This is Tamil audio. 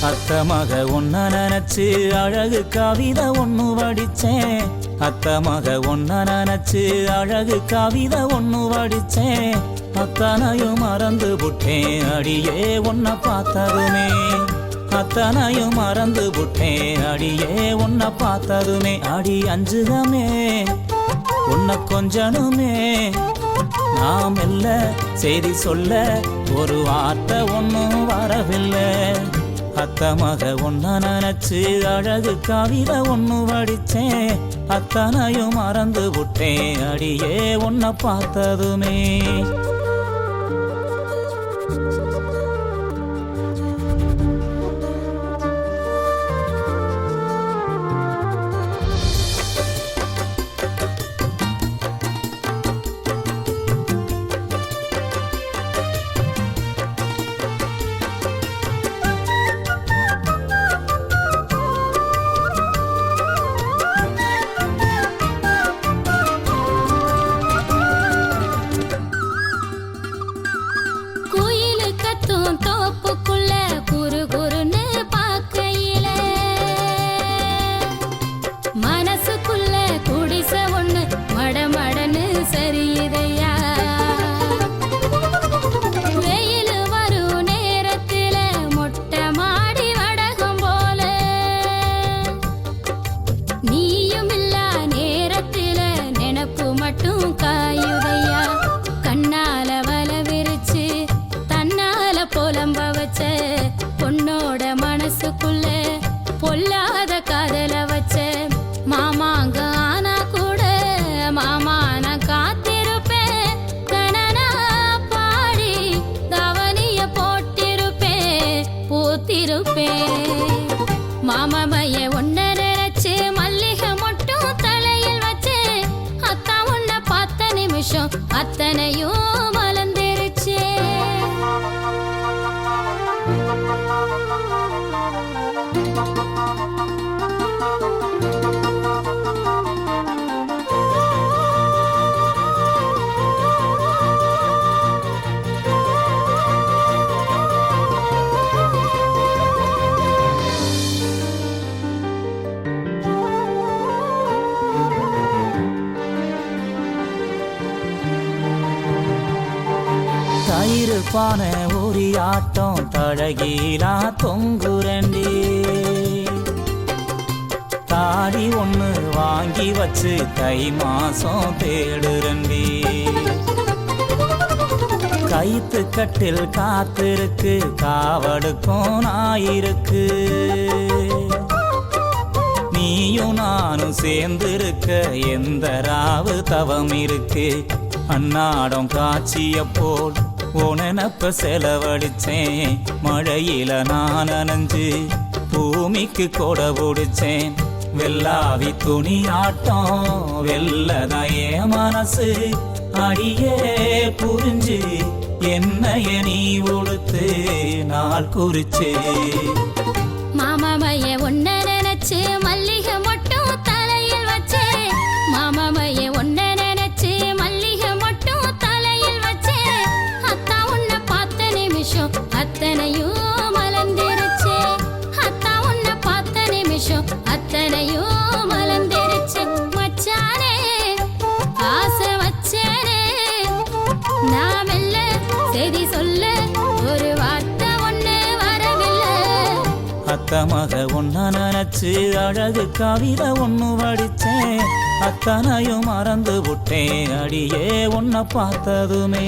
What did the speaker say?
அத்த மக ஒன்ன நினைச்சு அழகு கவிதை ஒண்ணு வடிச்சேன். அத்த மக ஒன்ன நினைச்சு அழகு கவிதை ஒண்ணு வடிச்சேன். அத்தனையும் மறந்து புட்டேன் அடியே உன்னை பார்த்ததுமே. அத்தனையும் மறந்து புட்டேன் அடியே உன்னை பார்த்ததுமே. அடி அஞ்சுதமே உன்னை கொஞ்சனுமே. நாம் இல்ல செய்தி சொல்ல ஒரு வார்த்தை ஒன்னும் வரவில்லை. அத்த மக ஒன்ன நினைச்சு அழகு கவிதை ஒண்ணு வடிச்சேன். அத்தனையும் மறந்து விட்டேன் அடியே உன்னை பார்த்ததுமே. தோப்புக்குள்ள குறு குறுன்னு பார்க்கையில மனசுக்குள்ள குடிச ஒண்ணு மடமடன்னு சரியுதையா. வெயில் வரும் நேரத்துல மொட்டை மாடி வடகம் போல நீயும் இல்லா நேரத்துல நினப்பு மட்டும் காயுதையா. கண்ணால வல விரிச்சு புலம்ப வச்ச பொண்ணோட மனசுக்குள்ள பொல்லாத காதல வச்ச மாமாங்க ஆனா கூட மாமா நான் காத்திருப்பேன். கணனா பாடி தவனிய போட்டிருப்பேன் பூத்திருப்பேன். மாமாமைய ஒன்ன நினைச்சு மல்லிகை மட்டும் தலையில் வச்சு அத்தா உன்னை பார்த்த நிமிஷம் அத்தனையும் மலர்ந்துருச்சே. தயிருப்பான ஒரு ஆட்டம் தழகீலா தொங்குரண்டி. தாடி ஒண்ணு வாங்கி வச்சு தை மாசம் தேடுரண்டி. கைத்து கட்டில் காத்திருக்கு காவடுக்கும் நாயிருக்கு. நீயும் நானும் சேர்ந்திருக்க எந்த ராவு தவம் இருக்கு. அன்னாடம் காட்சிய போல் உனப்ப செலவழிச்சேன். மழையில நான் நனைஞ்சு பூமிக்கு கொட பிடிச்சேன். வெள்ளாவி துணி ஆட்டம் வெள்ளதாயே மனசு அடியே புரிஞ்சு என்னைய நீ உடுத்து நாள் குறிச்சு. மாமாமைய ஒன்ன நினைச்சு மல்லிகை மட்டும் தலையில் வச்சே. மாமாமைய ஒன்ன நினைச்சு மல்லிகை மட்டும் தலையில் வச்சே. அத்தா உன்னை பார்த்த நிமிஷம் அத்தனையும் மலர்ந்துருச்சே. அத்தா உன்னை பார்த்த நிமிஷம் அத்தனையும் மலர்ந்துருச்சு. மச்சானே ஆசை வச்சேனே நாம் இல்ல செய்தி சொல்ல ஒரு வார்த்தை ஒண்ணு வரவில்லை. அத்த மக ஒன்ன நினைச்சு அழகு கவிதை ஒண்ணு வடிச்சேன். அத்தனையும் மறந்து விட்டேன் அடியே உன்னை பார்த்ததுமே.